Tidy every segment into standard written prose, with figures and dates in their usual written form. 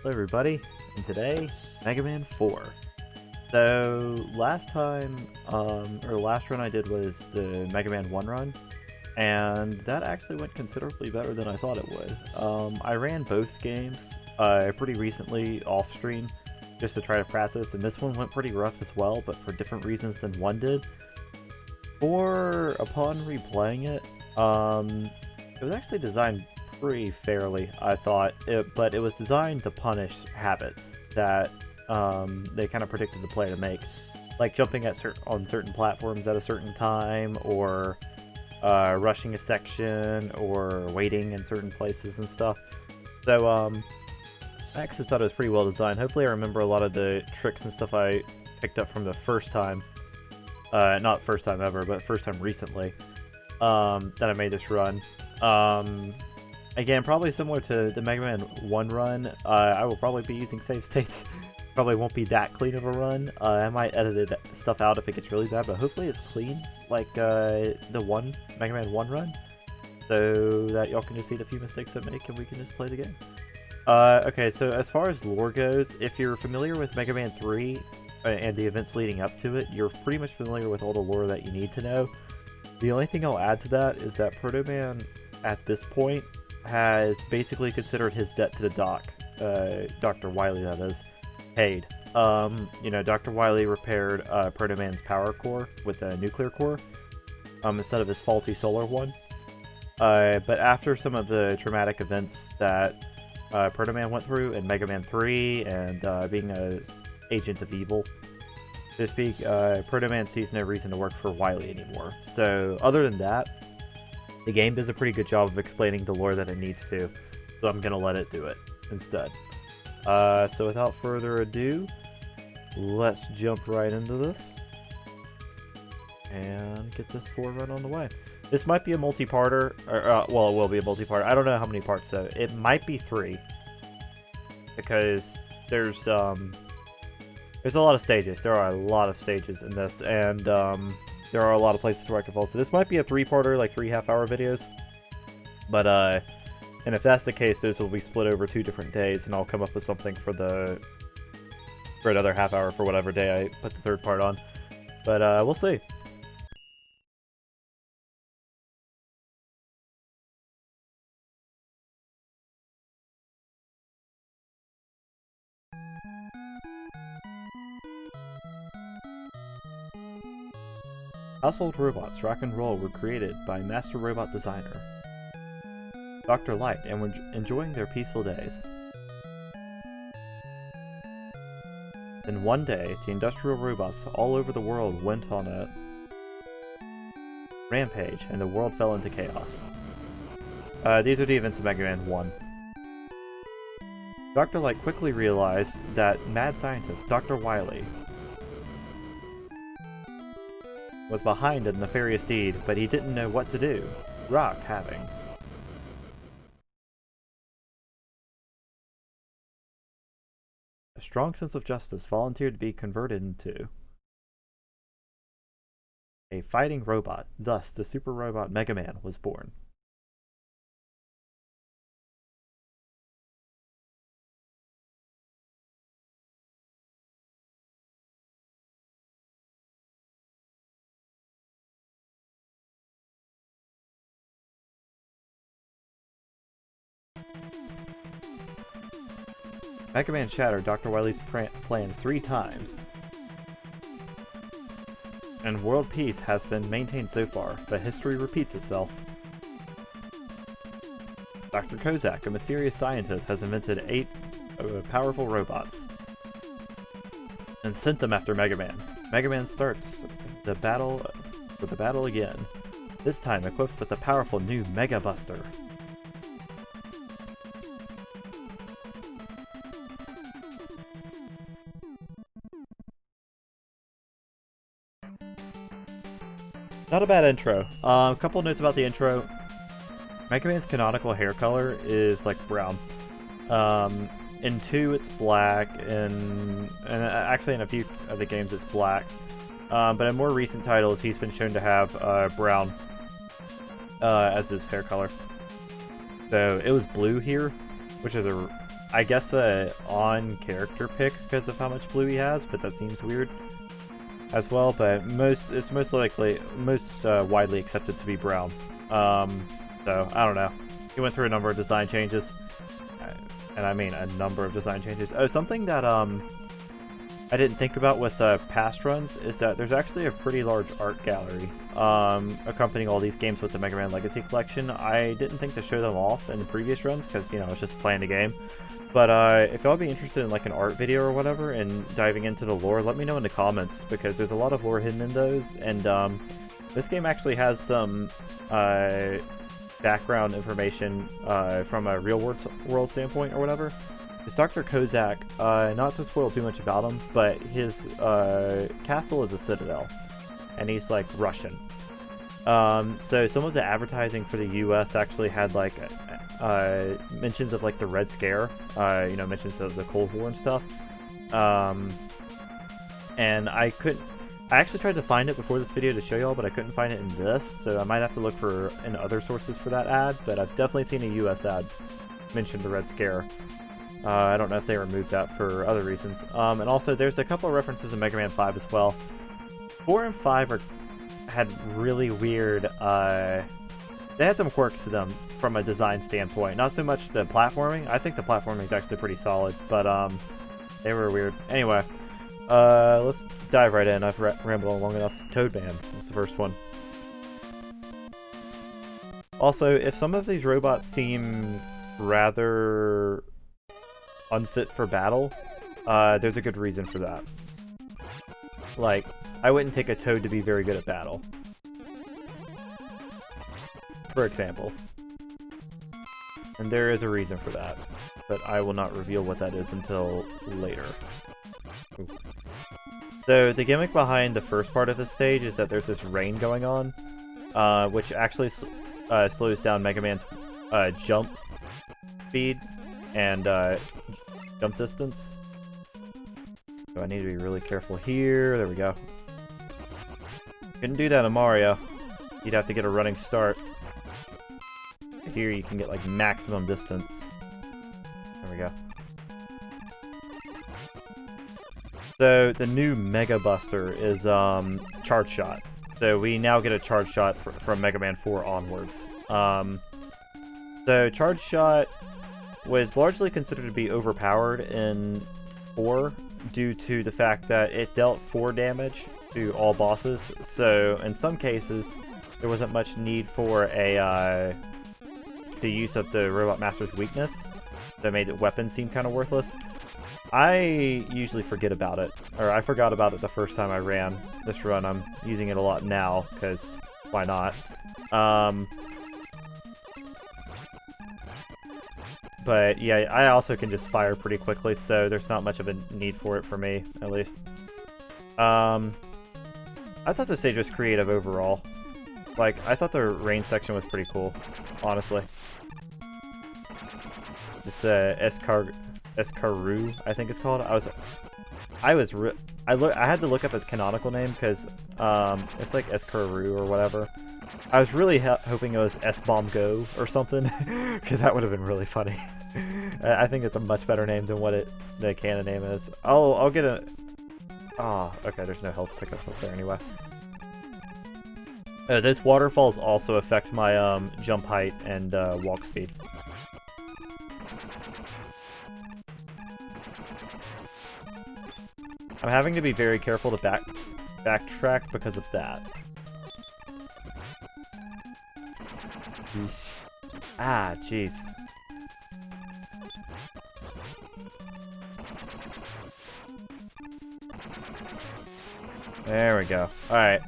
Hello everybody, and today, Mega Man 4. So, last time, or last run I did was the Mega Man 1 run, and that actually went considerably better than I thought it would. I ran both games pretty recently off-stream, just to try to practice, and this one went pretty rough as well, but for different reasons than one did. Upon replaying it, it was actually designed pretty fairly, I thought, but it was designed to punish habits that they kind of predicted the player to make, like jumping on certain platforms at a certain time, or rushing a section, or waiting in certain places and stuff. So I actually thought it was pretty well designed. Hopefully I remember a lot of the tricks and stuff I picked up from the first time. Not first time ever, but first time recently that I made this run. Again, probably similar to the Mega Man 1 run, I will probably be using save states. Probably won't be that clean of a run. I might edit stuff out if it gets really bad, but hopefully it's clean, like the Mega Man 1 run, so that y'all can just see the few mistakes I make and we can just play the game. Okay, so as far as lore goes, if you're familiar with Mega Man 3 and the events leading up to it, you're pretty much familiar with all the lore that you need to know. The only thing I'll add to that is that Proto Man, at this point, has basically considered his debt to the Doc, Dr. Wily that is, paid. Dr. Wily repaired Proto Man's power core with a nuclear core, instead of his faulty solar one. But after some of the traumatic events that Proto Man went through in Mega Man 3 and being an agent of evil, so to speak, Proto Man sees no reason to work for Wily anymore. So other than that, the game does a pretty good job of explaining the lore that it needs to, so I'm going to let it do it instead. So without further ado, let's jump right into this and get this 4 run on the way. This might be a multi-parter, or, well, it will be a multi-parter. I don't know how many parts though. It might be 3, because there's a lot of stages. There are a lot of stages in this, and there are a lot of places where I can fall. So this might be a 3-parter, like 3 half-hour videos. But and if that's the case, those will be split over 2 different days, and I'll come up with something for another half-hour for whatever day I put the 3rd part on. But we'll see. Household robots rock and roll were created by master robot designer Dr. Light and were enjoying their peaceful days. Then one day, the industrial robots all over the world went on a rampage and the world fell into chaos. These are the events of Mega Man 1. Dr. Light quickly realized that mad scientist Dr. Wily was behind a nefarious deed, but he didn't know what to do. Rock having a strong sense of justice, volunteered to be converted into a fighting robot. Thus, the super robot Mega Man was born. Mega Man shattered Dr. Wily's plans 3 times, and world peace has been maintained so far, but history repeats itself. Dr. Kozak, a mysterious scientist, has invented 8 powerful robots and sent them after Mega Man. Mega Man starts the battle again, this time equipped with the powerful new Mega Buster. Not a bad intro. A couple notes about the intro. Mega Man's canonical hair color is like brown. In 2 it's black, and actually in a few of the games it's black. But in more recent titles he's been shown to have brown as his hair color. So it was blue here, which is I guess a on character pick because of how much blue he has, but that seems weird as well. But it's most likely most widely accepted to be brown. So I don't know. He went through a number of design changes, and I mean a number of design changes. Oh, something that I didn't think about with past runs is that there's actually a pretty large art gallery accompanying all these games with the Mega Man Legacy Collection. I didn't think to show them off in the previous runs because, you know, I was just playing the game. But if y'all be interested in like an art video or whatever and diving into the lore, let me know in the comments because there's a lot of lore hidden in those. And this game actually has some background information from a real world standpoint or whatever. It's Dr. Kozak, not to spoil too much about him, but his castle is a citadel, and he's like Russian. So some of the advertising for the US actually had like mentions of like the Red Scare, you know, mentions of the Cold War and stuff. And I actually tried to find it before this video to show y'all, but I couldn't find it in this, so I might have to look in other sources for that ad, but I've definitely seen a US ad mention the Red Scare. I don't know if they removed that for other reasons. And also, there's a couple of references in Mega Man 5 as well. 4 and 5 had really weird... they had some quirks to them from a design standpoint. Not so much the platforming. I think the platforming is actually pretty solid, but they were weird. Anyway, let's dive right in. I've rambled on long enough. Toadman was the first one. Also, if some of these robots seem rather unfit for battle, there's a good reason for that. Like, I wouldn't take a Toad to be very good at battle, for example. And there is a reason for that, but I will not reveal what that is until later. Ooh. So the gimmick behind the first part of the stage is that there's this rain going on, which actually slows down Mega Man's jump speed and jump distance. So I need to be really careful here. There we go. Couldn't do that in Mario. You'd have to get a running start. Here you can get like maximum distance. There we go. So the new Mega Buster is Charge Shot. So we now get a Charge Shot from Mega Man 4 onwards. So Charge Shot was largely considered to be overpowered in 4 due to the fact that it dealt 4 damage to all bosses. So in some cases, there wasn't much need for the use of the Robot Master's weakness. That made the weapon seem kind of worthless. I usually forget about it, or I forgot about it the first time I ran this run. I'm using it a lot now, because why not? But yeah, I also can just fire pretty quickly, so there's not much of a need for it for me, at least. I thought the stage was creative overall. Like, I thought the rain section was pretty cool, honestly. This Escaru, I think it's called. I had to look up his canonical name because it's like Escaru or whatever. I was really hoping it was S-Bomb Go or something, because that would have been really funny. I think it's a much better name than what the canon name is. I'll get a... Ah, oh, okay, there's no health pickup up there anyway. Those waterfalls also affect my jump height and walk speed. I'm having to be very careful to backtrack because of that. Ah, jeez. There we go. Alright.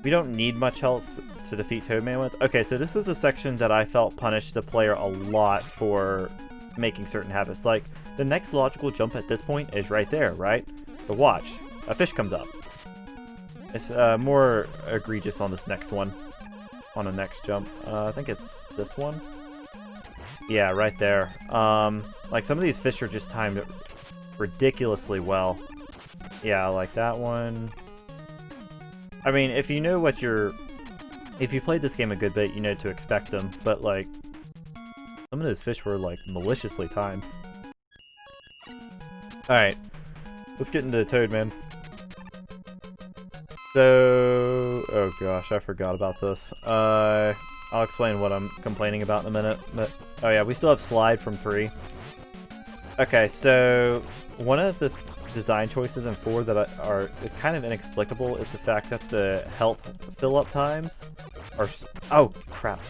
We don't need much health to defeat Toadman with. Okay, so this is a section that I felt punished the player a lot for making certain habits. Like, the next logical jump at this point is right there, right? But watch. A fish comes up. It's more egregious on this next one. On the next jump. I think it's this one. Yeah, right there. Like, some of these fish are just timed ridiculously well. Yeah, like that one. I mean, if you know what if you played this game a good bit, you know to expect them. But, like, some of those fish were, like, maliciously timed. Alright, let's get into Toadman. So... oh gosh, I forgot about this. I'll explain what I'm complaining about in a minute. But, oh yeah, we still have Slide from 3. Okay, so one of the design choices in 4 that is kind of inexplicable is the fact that the health fill-up times are... oh, crap.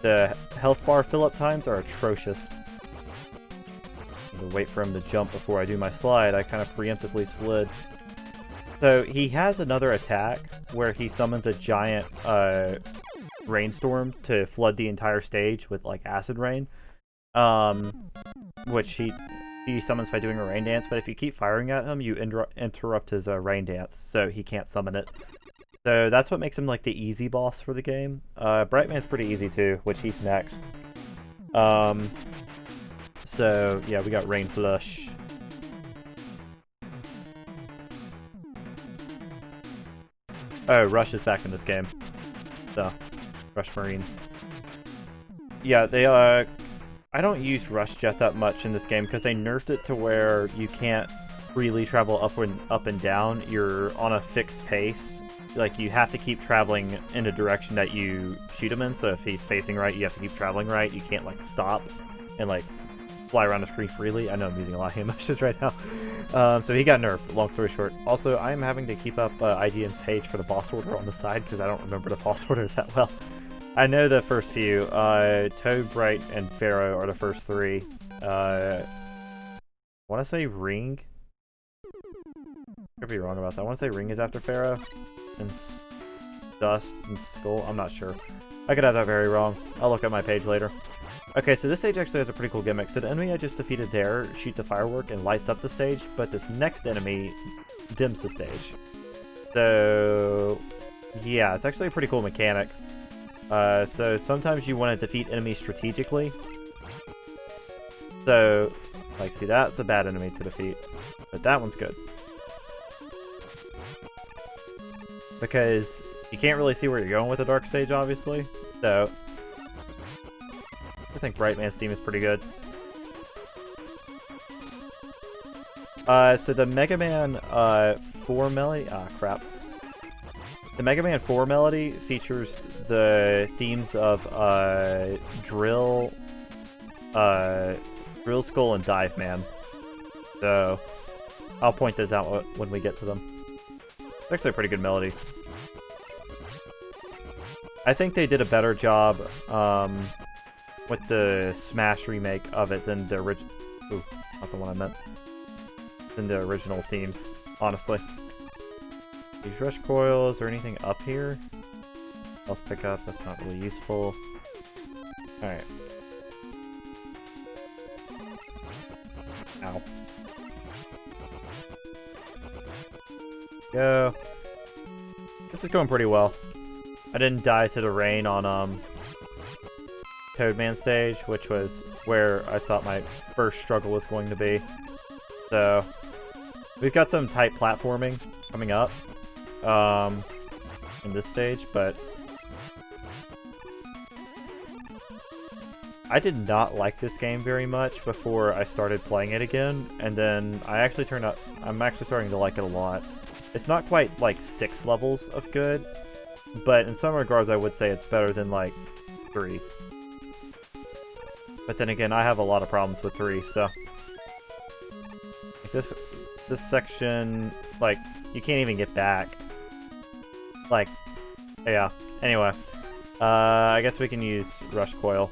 The health bar fill-up times are atrocious. To wait for him to jump before I do my slide, I kind of preemptively slid. So he has another attack where he summons a giant rainstorm to flood the entire stage with like acid rain, which he summons by doing a rain dance. But if you keep firing at him, you interrupt his rain dance, so he can't summon it. So that's what makes him like the easy boss for the game. Brightman's pretty easy too, which he's next. So, yeah, we got Rain Flush. Oh, Rush is back in this game. So, Rush Marine. Yeah, they, I don't use Rush Jet that much in this game because they nerfed it to where you can't freely travel up and down. You're on a fixed pace. Like, you have to keep traveling in the direction that you shoot him in, so if he's facing right, you have to keep traveling right. You can't, like, stop and, like, fly around the screen freely. I know I'm using a lot of emotions right now. So he got nerfed, long story short. Also, I am having to keep up IGN's page for the boss order on the side because I don't remember the boss order that well. I know the first few. Toad, Bright, and Pharaoh are the first 3. I want to say Ring. Could be wrong about that. I want to say Ring is after Pharaoh. And Dust and Skull. I'm not sure. I could have that very wrong. I'll look at my page later. Okay, so this stage actually has a pretty cool gimmick. So the enemy I just defeated there shoots a firework and lights up the stage, but this next enemy dims the stage. So, yeah, it's actually a pretty cool mechanic. So sometimes you want to defeat enemies strategically. So, like, see, that's a bad enemy to defeat, but that one's good. Because you can't really see where you're going with the dark stage, obviously, so... I think Brightman's theme is pretty good. So the Mega Man 4 melody... ah, crap. The Mega Man 4 melody features the themes of Drill, Drill Skull, and Dive Man. So, I'll point those out when we get to them. It's actually a pretty good melody. I think they did a better job, with the Smash remake of it than the original... ooh, not the one I meant. Than the original themes, honestly. These rush coils or anything up here? Health pickup, that's not really useful. Alright. Ow. Go. This is going pretty well. I didn't die to the rain on, Toadman stage, which was where I thought my first struggle was going to be. So, we've got some tight platforming coming up in this stage, but I did not like this game very much before I started playing it again, and then I'm actually starting to like it a lot. It's not quite like 6 levels of good, but in some regards I would say it's better than like 3. But then again, I have a lot of problems with 3, so... Like this section, like, you can't even get back. Like, yeah. Anyway. I guess we can use Rush Coil.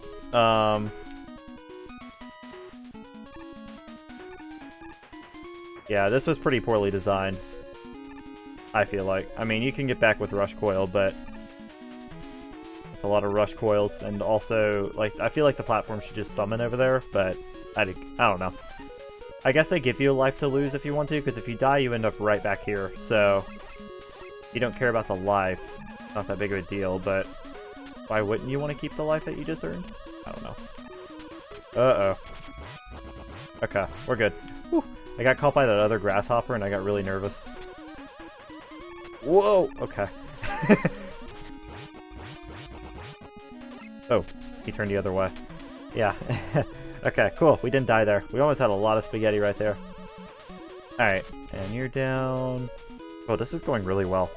Yeah, this was pretty poorly designed, I feel like. I mean, you can get back with Rush Coil, but... a lot of rush coils, and also, like, I feel like the platform should just summon over there, but I don't know. I guess they give you a life to lose if you want to, because if you die, you end up right back here, so you don't care about the life. Not that big of a deal, but why wouldn't you want to keep the life that you just earned? I don't know. Uh-oh. Okay, we're good. Whew. I got caught by that other grasshopper, and I got really nervous. Whoa! Okay. Oh, he turned the other way. Yeah. Okay, cool. We didn't die there. We almost had a lot of spaghetti right there. Alright, and you're down. Oh, this is going really well.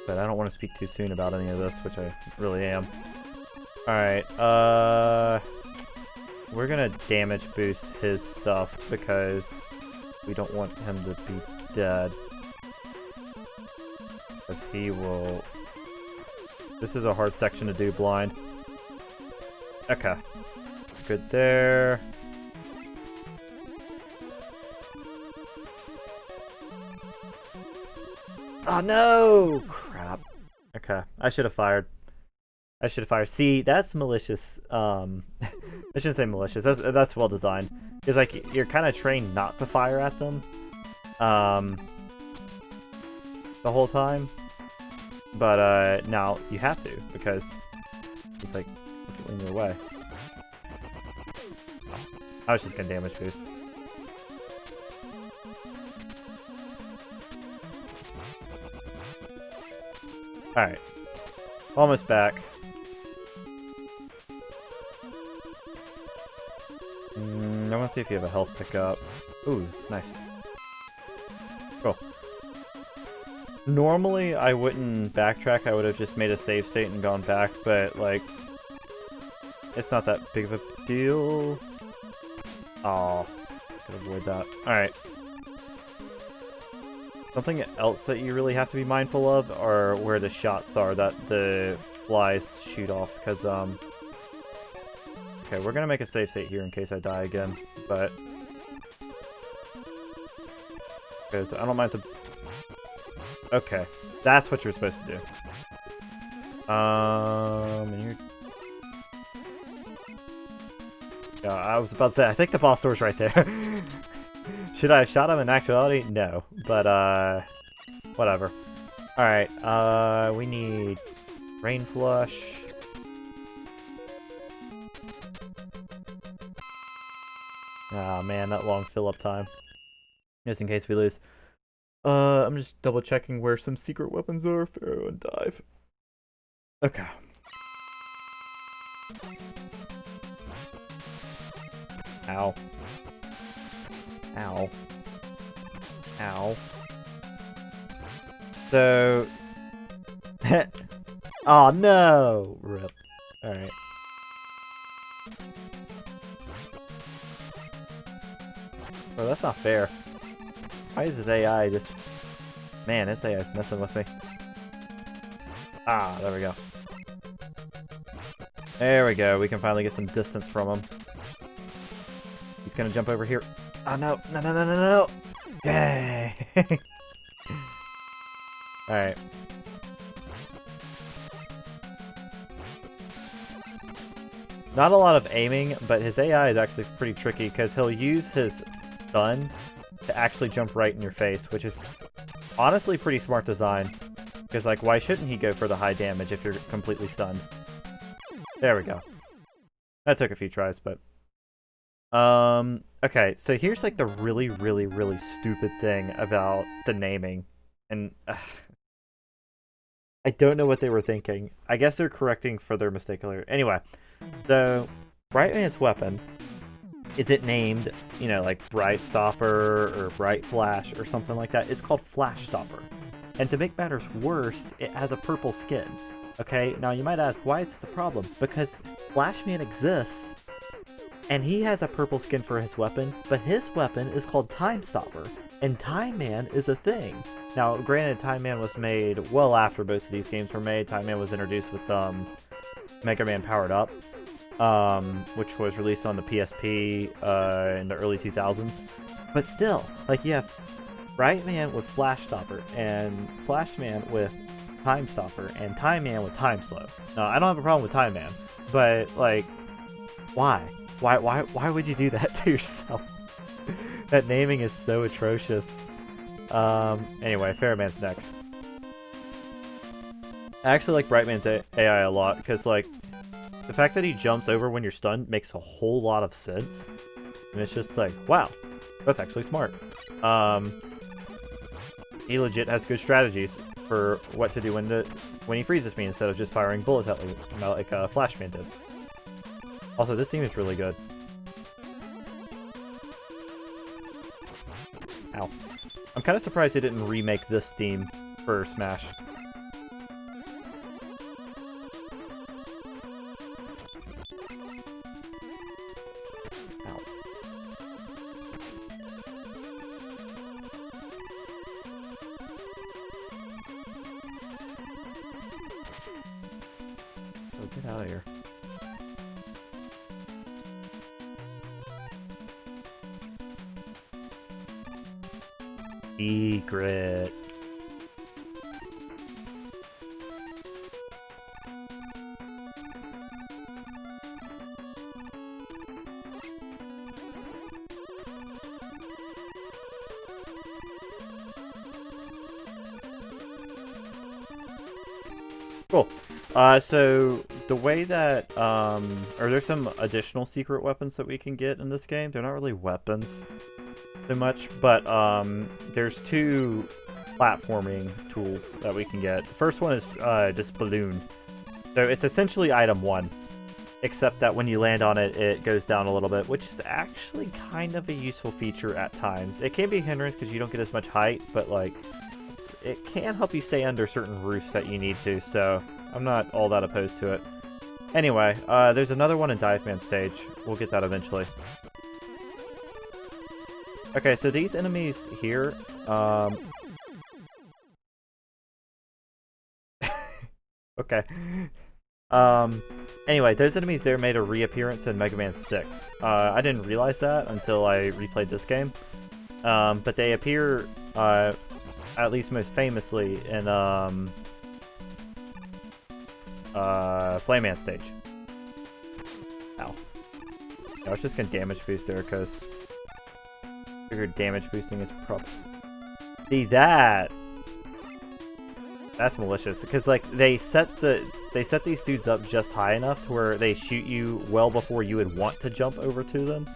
But I don't want to speak too soon about any of this, which I really am. Alright, we're gonna damage boost his stuff because we don't want him to be dead. Because he will... This is a hard section to do blind. Okay. Good there. Oh no! Crap. Okay, I should have fired. I should have fired. See, that's malicious. I shouldn't say malicious. That's well designed. It's like you're kind of trained not to fire at them, the whole time. But now you have to because it's like just in your way. I was just gonna damage boost. Alright. Almost back. I want to see if you have a health pickup. Ooh, nice. Cool. Normally, I wouldn't backtrack. I would have just made a save state and gone back, but, like, it's not that big of a deal. Aw. Could avoid that. Alright. Something else that you really have to be mindful of are where the shots are that the flies shoot off, because, okay, we're gonna make a save state here in case I die again, but... Because I don't mind some... Okay, that's what you're supposed to do. And you're... Yeah, I was about to say, I think the boss door's right there. Should I have shot him in actuality? No, but, whatever. Alright, we need Rain Flush. Ah, man, that long fill-up time. Just in case we lose. I'm just double-checking where some secret weapons are. Pharaoh and Dive. Okay. Ow. Ow. Ow. So... Oh, no! Rip. Alright. Oh, that's not fair. Why is this AI just... Man, this AI is messing with me. Ah, there we go. There we go. We can finally get some distance from him. He's gonna jump over here. Oh, no. No, no, no, no, no! Yay! Alright. Not a lot of aiming, but his AI is actually pretty tricky because he'll use his stun to actually jump right in your face, which is honestly pretty smart design. Because, like, why shouldn't he go for the high damage if you're completely stunned? There we go. That took a few tries, but... Okay, so here's, like, the really, really, really stupid thing about the naming. And... I don't know what they were thinking. I guess they're correcting for their mistake earlier. Anyway, so, Brightman's weapon... Is it named, you know, like Bright Stopper or Bright Flash or something like that? It's called Flash Stopper. And to make matters worse, it has a purple skin. Okay, now you might ask, why is this a problem? Because Flashman exists, and he has a purple skin for his weapon, but his weapon is called Time Stopper, and Time Man is a thing. Now, granted, Time Man was made well after both of these games were made. Time Man was introduced with Mega Man Powered Up. Which was released on the PSP in the early 2000s. But still, like, you have Brightman with Flash Stopper, and Flashman with Time Stopper, and Time Man with Time Slow. Now, I don't have a problem with Time Man, but, like, why? Why would you do that to yourself? That naming is so atrocious. Anyway, Fairman's next. I actually like Brightman's AI a lot, because, like, the fact that he jumps over when you're stunned makes a whole lot of sense. And it's just like, wow, that's actually smart. He legit has good strategies for what to do when he freezes me instead of just firing bullets at me like Flashman did. Also, this theme is really good. Ow. I'm kind of surprised they didn't remake this theme for Smash. Ow. Oh, get out of here. Secret. Cool. So the way that, or there's some additional secret weapons that we can get in this game. They're not really weapons so much, but there's two platforming tools that we can get. The first one is this balloon. So it's essentially item 1, except that when you land on it, it goes down a little bit, which is actually kind of a useful feature at times. It can be a hindrance because you don't get as much height, but like it can help you stay under certain roofs that you need to, so I'm not all that opposed to it. Anyway, there's another one in Dive Man stage. We'll get that eventually. Okay, so these enemies here, okay. Anyway, those enemies there made a reappearance in Mega Man 6. I didn't realize that until I replayed this game. But they appear, at least most famously, in, Flame Man stage. Ow. I was just gonna damage boost there, because figured damage boosting is prop. See that? That's malicious, because like they set these dudes up just high enough to where they shoot you well before you would want to jump over to them.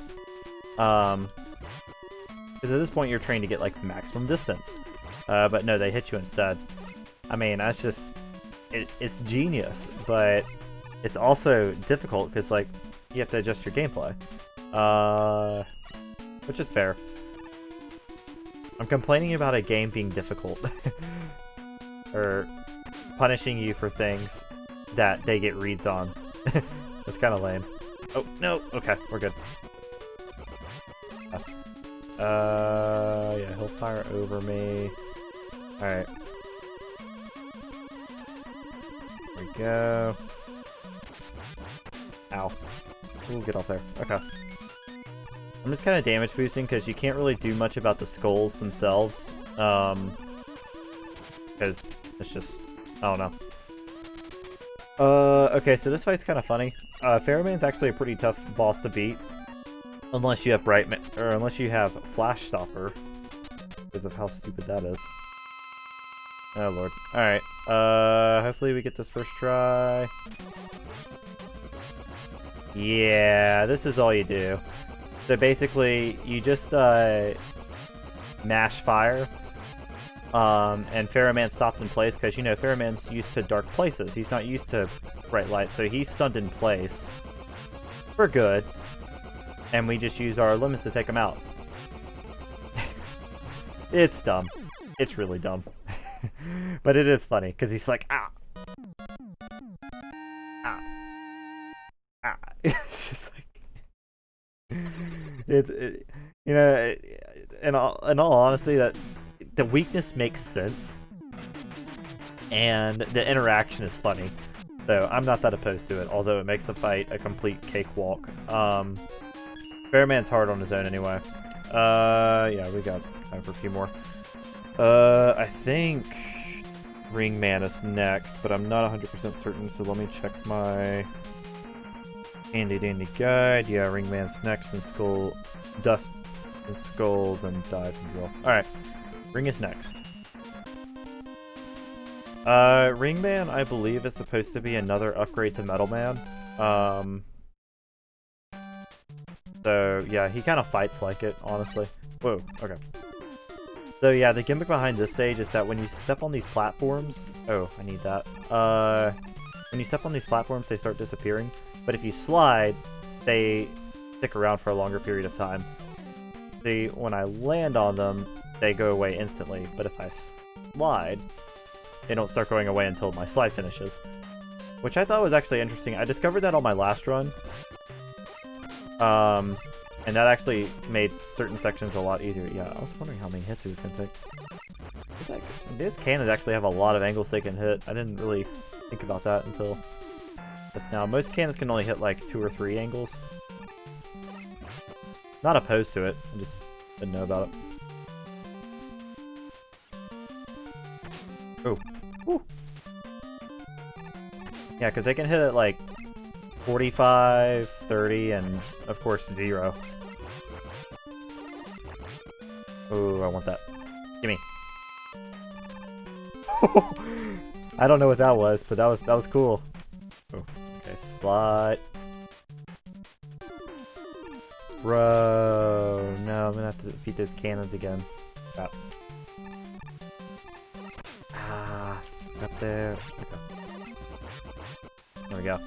Because at this point you're trained to get like maximum distance, but no, they hit you instead. I mean, that's just it's genius, but it's also difficult because like you have to adjust your gameplay, which is fair. I'm complaining about a game being difficult. Or punishing you for things that they get reads on. That's kind of lame. Oh, no! Okay, we're good. Yeah, he'll fire over me. Alright. There we go. Ow. Ooh, get off there. Okay. I'm just kind of damage boosting because you can't really do much about the skulls themselves. Because it's just, I don't know. Okay, so this fight's kind of funny. Pharaohman's actually a pretty tough boss to beat, unless you have unless you have Flash Stopper, because of how stupid that is. Oh lord. Alright, hopefully we get this first try. Yeah, this is all you do. So basically, you just, mash fire. And Pharaohman stopped in place because, you know, Pharaohman's used to dark places. He's not used to bright light, so he's stunned in place. For good. And we just use our limits to take him out. It's dumb. It's really dumb. But it is funny, because he's like, ah! Ah! Ah! It's just like... you know, in all honesty, that... the weakness makes sense, and the interaction is funny, so I'm not that opposed to it, although it makes the fight a complete cakewalk. Bearman's hard on his own anyway. Yeah, we got time for a few more. I think Ringman is next, but I'm not 100% certain, so let me check my handy dandy guide. Yeah, Ringman's next, and Skull, Dust, and Skull, then Dive and Drill. Alright. Ring is next. Ringman, I believe, is supposed to be another upgrade to Metal Man. So, yeah, he kind of fights like it, honestly. Whoa, okay. So, yeah, the gimmick behind this stage is that when you step on these platforms... Oh, I need that. When you step on these platforms, they start disappearing. But if you slide, stick around for a longer period of time. See, when I land on them, they go away instantly, but if I slide, they don't start going away until my slide finishes. Which I thought was actually interesting. I discovered that on my last run. And that actually made certain sections a lot easier. Yeah, I was wondering how many hits he was going to take. These cannons actually have a lot of angles they can hit. I didn't really think about that until just now. Most cannons can only hit like 2 or 3 angles. Not opposed to it, I just didn't know about it. Oh. Woo. Yeah, because they can hit it like 45, 30, and of course 0. Oh, I want that. Gimme. I don't know what that was, but that was cool. Oh, okay, slide. Bro, no, I'm gonna have to defeat those cannons again. Crap. Ah, up there. Okay. There we go.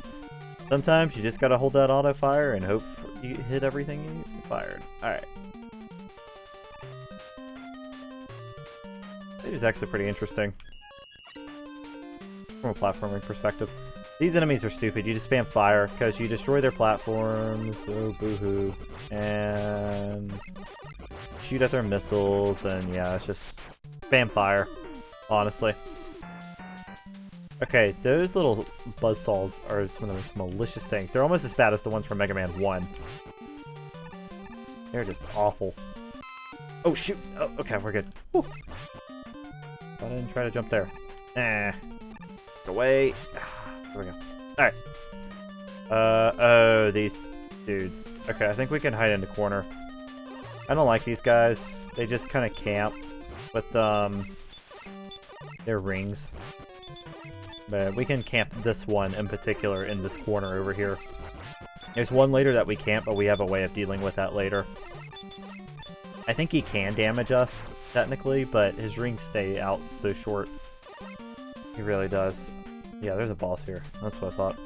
Sometimes you just gotta hold that auto fire and hope you hit everything you fired. Alright. It is actually pretty interesting from a platforming perspective. These enemies are stupid. You just spam fire because you destroy their platforms. Oh, boo-hoo. And shoot at their missiles, and yeah, it's just spam fire, honestly. Okay, those little buzzsaws are some of the most malicious things. They're almost as bad as the ones from Mega Man 1. They're just awful. Oh, shoot! Oh, okay, we're good. Whew. I didn't try to jump there. Get away. There we go. Alright. Oh, these dudes. Okay, I think we can hide in the corner. I don't like these guys. They just kind of camp with, their rings. But we can camp this one in particular in this corner over here. There's one later that we can't, but we have a way of dealing with that later. I think he can damage us, technically, but his rings stay out so short. He really does. Yeah, there's a boss here. That's what I thought.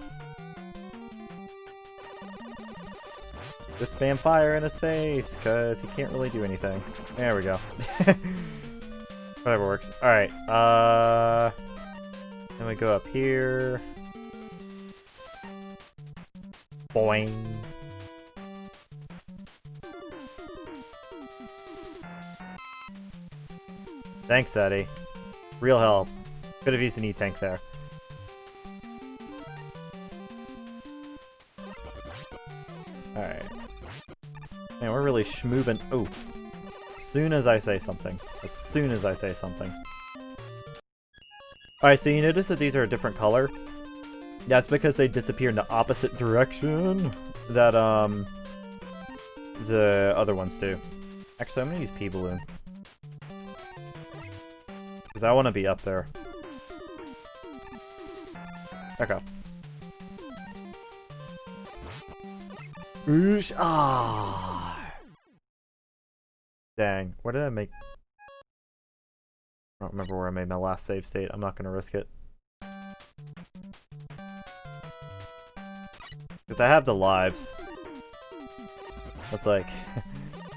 Just spam fire in his face, because he can't really do anything. There we go. Whatever works. Alright, then we go up here. Boing. Thanks, Eddie. Real help. Could have used an E-tank there. Alright. Man, we're really schmoovin'. Oh. As soon as I say something. As soon as I say something. Alright, so you notice that these are a different color? That's because they disappear in the opposite direction that, the other ones do. Actually, I'm gonna use P-Balloon. Because I want to be up there. Okay. Oosh! Ah! Dang. Where did I make... I don't remember where I made my last save state. I'm not going to risk it. Because I have the lives. It's like...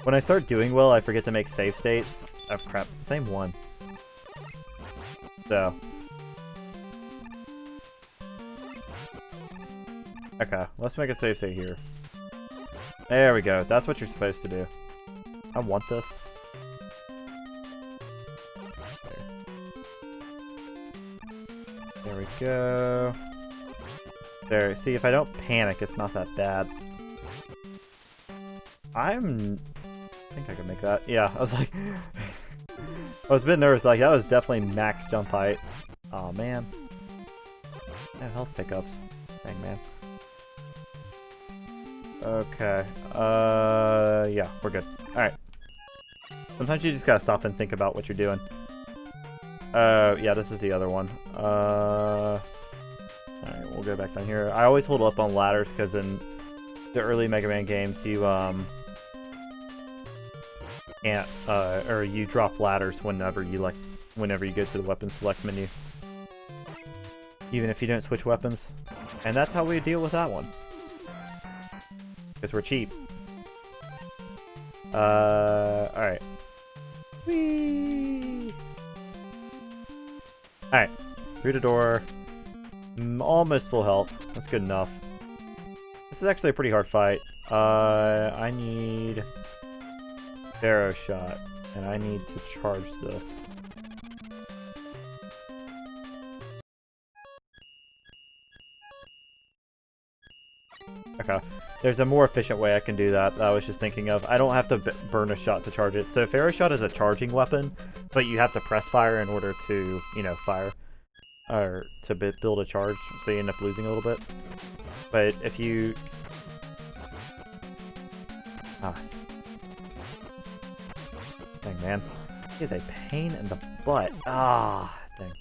when I start doing well, I forget to make save states. Oh crap. Same one. So... okay, let's make a save state here. There we go. That's what you're supposed to do. I want this. There we go. There. See, if I don't panic, it's not that bad. I think I can make that. Yeah, I was like... I was a bit nervous. Like, that was definitely max jump height. Aw, man. I have health pickups. Dang, man. Okay. Yeah, we're good. Alright. Sometimes you just gotta stop and think about what you're doing. Yeah, this is the other one. Alright, we'll go back down here. I always hold up on ladders, because in the early Mega Man games, you, can't, or you drop ladders whenever you go to the weapon select menu. Even if you don't switch weapons. And that's how we deal with that one. Because we're cheap. Alright. Whee! Alright. Through the door. Almost full health. That's good enough. This is actually a pretty hard fight. I need arrow shot, and I need to charge this. Okay. There's a more efficient way I can do that I was just thinking of. I don't have to burn a shot to charge it. So if arrow shot is a charging weapon, but you have to press fire in order to, you know, fire. Or to build a charge, so you end up losing a little bit. But if you... Ah. Dang, man. It is a pain in the butt. Ah, dang.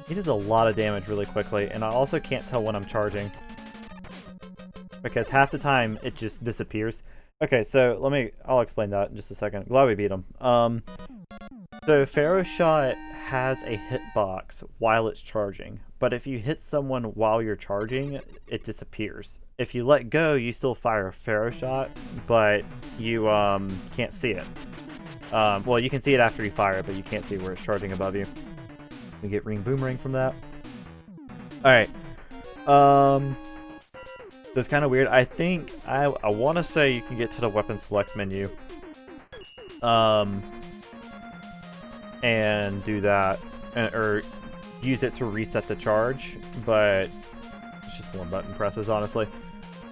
He does a lot of damage really quickly, and I also can't tell when I'm charging. Because half the time, it just disappears. Okay, so I'll explain that in just a second. Glad we beat him. So Pharaoh Shot has a hitbox while it's charging. But if you hit someone while you're charging, it disappears. If you let go, you still fire a Pharaoh Shot, but you can't see it. Well, you can see it after you fire it, but you can't see where it's charging above you. We get Ring Boomerang from that. Alright. That's kind of weird. I think I want to say you can get to the weapon select menu, and do that, or use it to reset the charge. But it's just more button presses, honestly.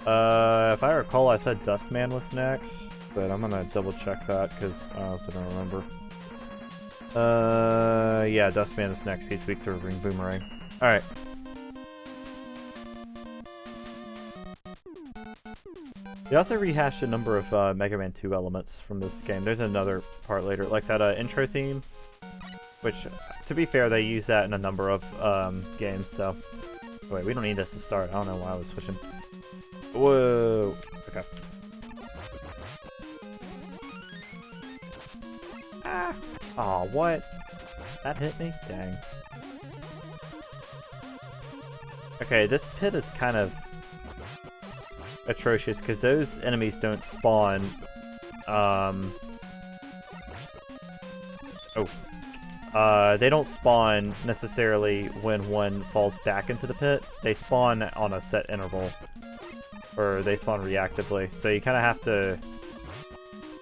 If I recall, I said Dustman was next, but I'm gonna double check that because I also don't remember. Yeah, Dustman is next. He's weak to Ring Boomerang. All right. They also rehashed a number of Mega Man 2 elements from this game. There's another part later, like that intro theme, which, to be fair, they use that in a number of games, so... Wait, we don't need this to start. I don't know why I was switching. Whoa! Okay. Ah! Aw, what? That hit me? Dang. Okay, this pit is kind of atrocious because those enemies don't spawn. They don't spawn necessarily when one falls back into the pit. They spawn on a set interval, or they spawn reactively. So you kind of have to.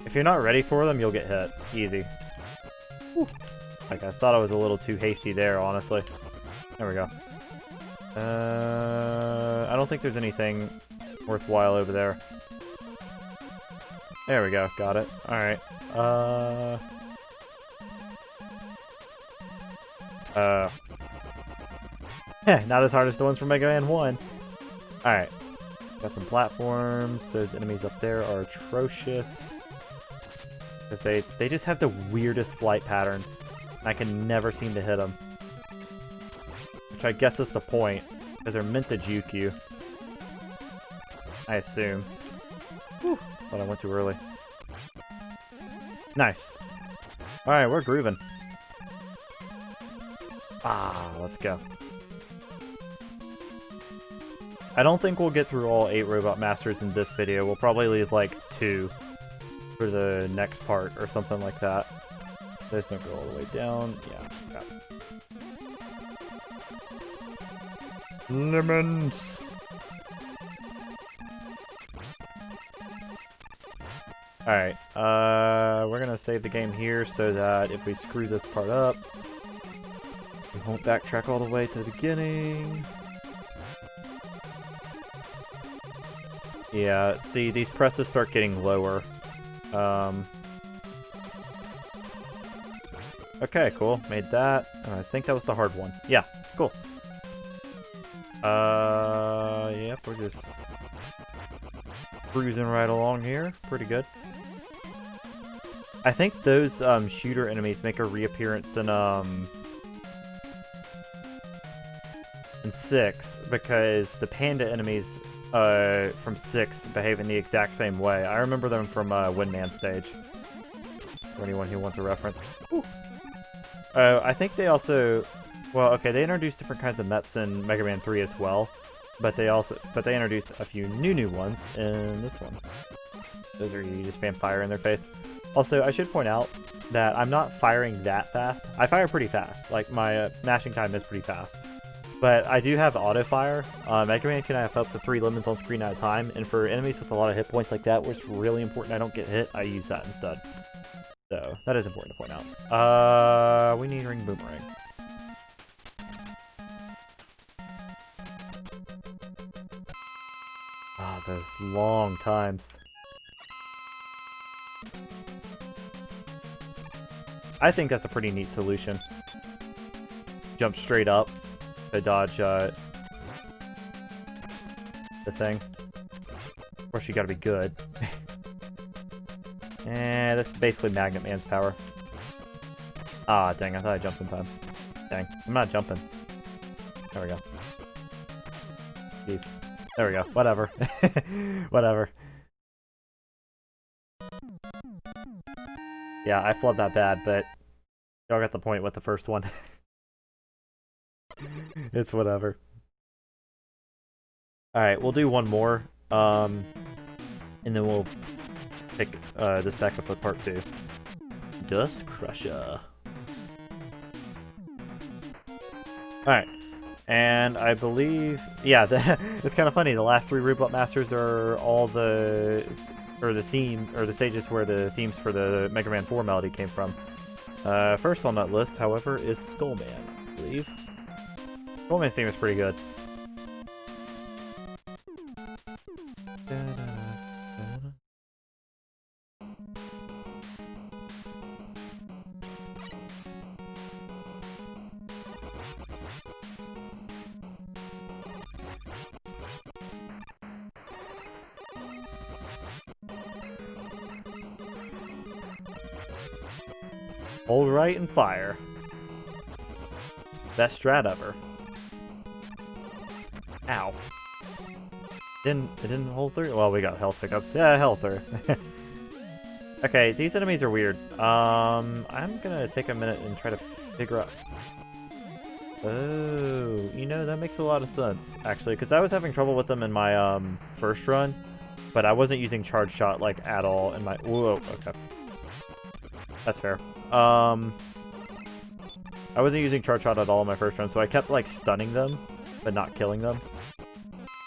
If you're not ready for them, you'll get hit easy. Whew. Like I thought I was a little too hasty there, honestly. There we go. I don't think there's anything worthwhile over there. There we go, got it. Alright. Not as hard as the ones from Mega Man 1. Alright. Got some platforms. Those enemies up there are atrocious. Because they just have the weirdest flight pattern. I can never seem to hit them. Which I guess is the point. Because they're meant to juke you. I assume. Whew, thought I went too early. Nice. Alright, we're grooving. Ah, let's go. I don't think we'll get through all 8 Robot Masters in this video. We'll probably leave like 2 for the next part or something like that. Those don't go all the way down. Yeah, okay. Lemons! Alright, we're gonna save the game here so that if we screw this part up, we won't backtrack all the way to the beginning. Yeah, see, these presses start getting lower. Okay, cool. Made that. I think that was the hard one. Yeah, cool. Yep, we're just cruising right along here. Pretty good. I think those shooter enemies make a reappearance in 6 because the panda enemies from 6 behave in the exact same way. I remember them from Windman stage. For anyone who wants a reference. Ooh. I think they also, well, okay, they introduced different kinds of Mets in Mega Man 3 as well, but they introduced a few new ones in this one. Those are you just spam fire in their face. Also, I should point out that I'm not firing that fast. I fire pretty fast. Like, my mashing time is pretty fast. But I do have auto fire. Mega Man can have up to 3 lemons on screen at a time, and for enemies with a lot of hit points like that, where it's really important I don't get hit, I use that instead. So, that is important to point out. We need Ring Boomerang. Ah, those long times. I think that's a pretty neat solution. Jump straight up to dodge the thing. Of course, you gotta be good. That's basically Magnet Man's power. Ah, dang, I thought I jumped in time. Dang, I'm not jumping. There we go. Jeez. There we go. Whatever. Whatever. Yeah, I flubbed that bad, but y'all got the point with the first one. It's whatever. Alright, we'll do one more, and then we'll pick this back up with part 2. Dust Crusher. Alright, and I believe, yeah, it's kind of funny, the last 3 Robot Masters are all the stages where the themes for the Mega Man 4 melody came from. First on that list, however, is Skullman, I believe. Skullman's theme is pretty good. Hold right and fire. Best strat ever. Ow. It didn't hold through? Well, we got health pickups. Yeah, health through. Okay, these enemies are weird. I'm gonna take a minute and try to figure out... Oh, you know, that makes a lot of sense, actually, because I was having trouble with them in my first run, but I wasn't using Charge Shot, like, at all in my... Whoa, okay. That's fair. I wasn't using Charge Shot at all in my first run, so I kept, like, stunning them, but not killing them.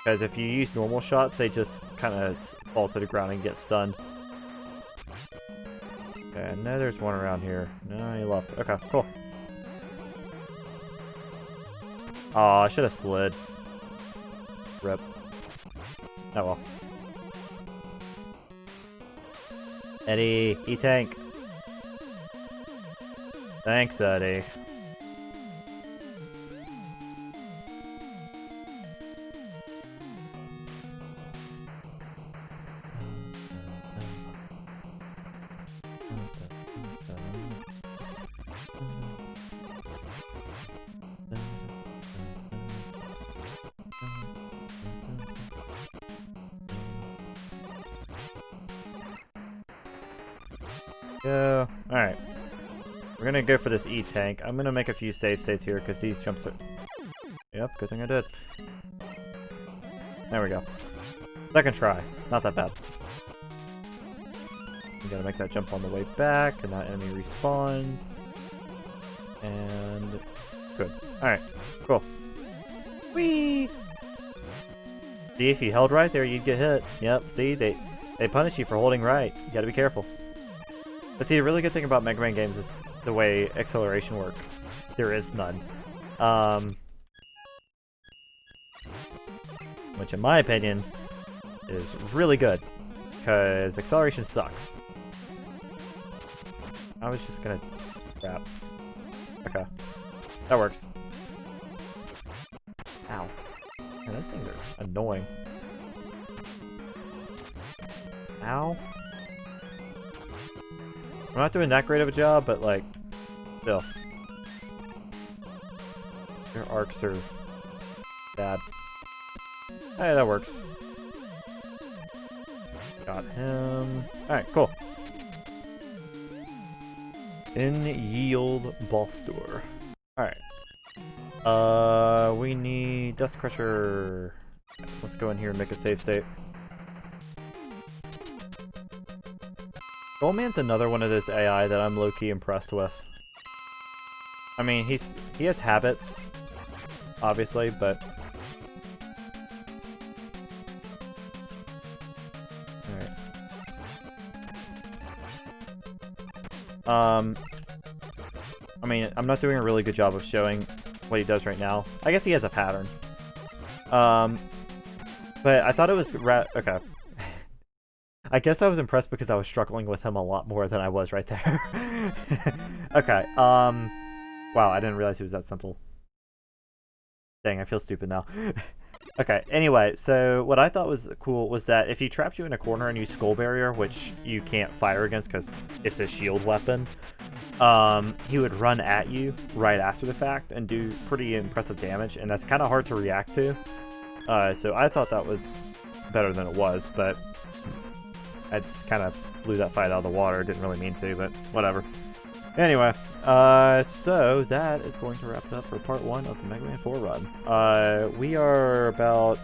Because if you use normal shots, they just kind of fall to the ground and get stunned. Okay, I know there's one around here. No, he left. Okay, cool. Aw, I should have slid. Rip. Oh well. Eddie, E-Tank. Thanks, Eddie. Go. Alright. We're gonna go for this E-Tank. I'm gonna make a few save states here because these jumps are... Yep, good thing I did. There we go. Second try. Not that bad. We gotta make that jump on the way back, and that enemy respawns. And... good. Alright. Cool. Whee! See, if you held right there, you'd get hit. Yep, see? They punish you for holding right. You gotta be careful. But see, a really good thing about Mega Man games is the way acceleration works. There is none. Which, in my opinion, is really good. Because acceleration sucks. I was just gonna... crap. Okay. That works. Ow. Man, those things are annoying. Ow. I'm not doing that great of a job, but like, still. Your arcs are bad. Hey, that works. Got him. Alright, cool. In yield boss store. Alright. We need Dust Crusher. Let's go in here and make a save state. Goldman's another one of those AI that I'm low-key impressed with. I mean, he has habits, obviously, but... Alright. I mean, I'm not doing a really good job of showing what he does right now. I guess he has a pattern. But I thought it was okay. I guess I was impressed because I was struggling with him a lot more than I was right there. Okay, wow, I didn't realize he was that simple. Dang, I feel stupid now. Okay, anyway, so what I thought was cool was that if he traps you in a corner and use Skull Barrier, which you can't fire against because it's a shield weapon, he would run at you right after the fact and do pretty impressive damage, and that's kind of hard to react to. So I thought that was better than it was, but I just kind of blew that fight out of the water. Didn't really mean to, but whatever. Anyway, so that is going to wrap it up for part 1 of the Mega Man 4 run. We are about...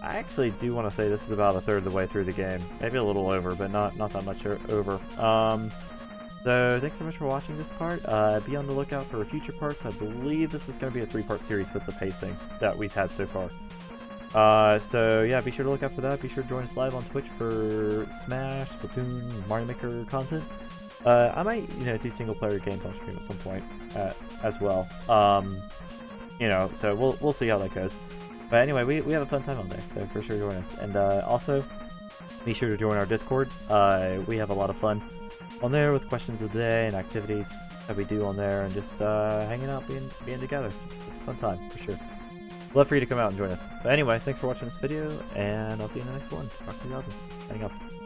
I actually do want to say this is about a third of the way through the game. Maybe a little over, but not that much over. So thanks so much for watching this part. Be on the lookout for future parts. I believe this is going to be a 3-part series with the pacing that we've had so far. So yeah, be sure to look out for that. Be sure to join us live on Twitch for Smash, Splatoon, Mario Maker content. I might, do single-player games on stream at some point as well. So we'll see how that goes. But anyway, we have a fun time on there, so for sure join us. And also, be sure to join our Discord. We have a lot of fun on there with questions of the day and activities that we do on there, and just hanging out, being together. It's a fun time for sure. Love for you to come out and join us. But anyway, thanks for watching this video, and I'll see you in the next one. Rock 2000. Signing off.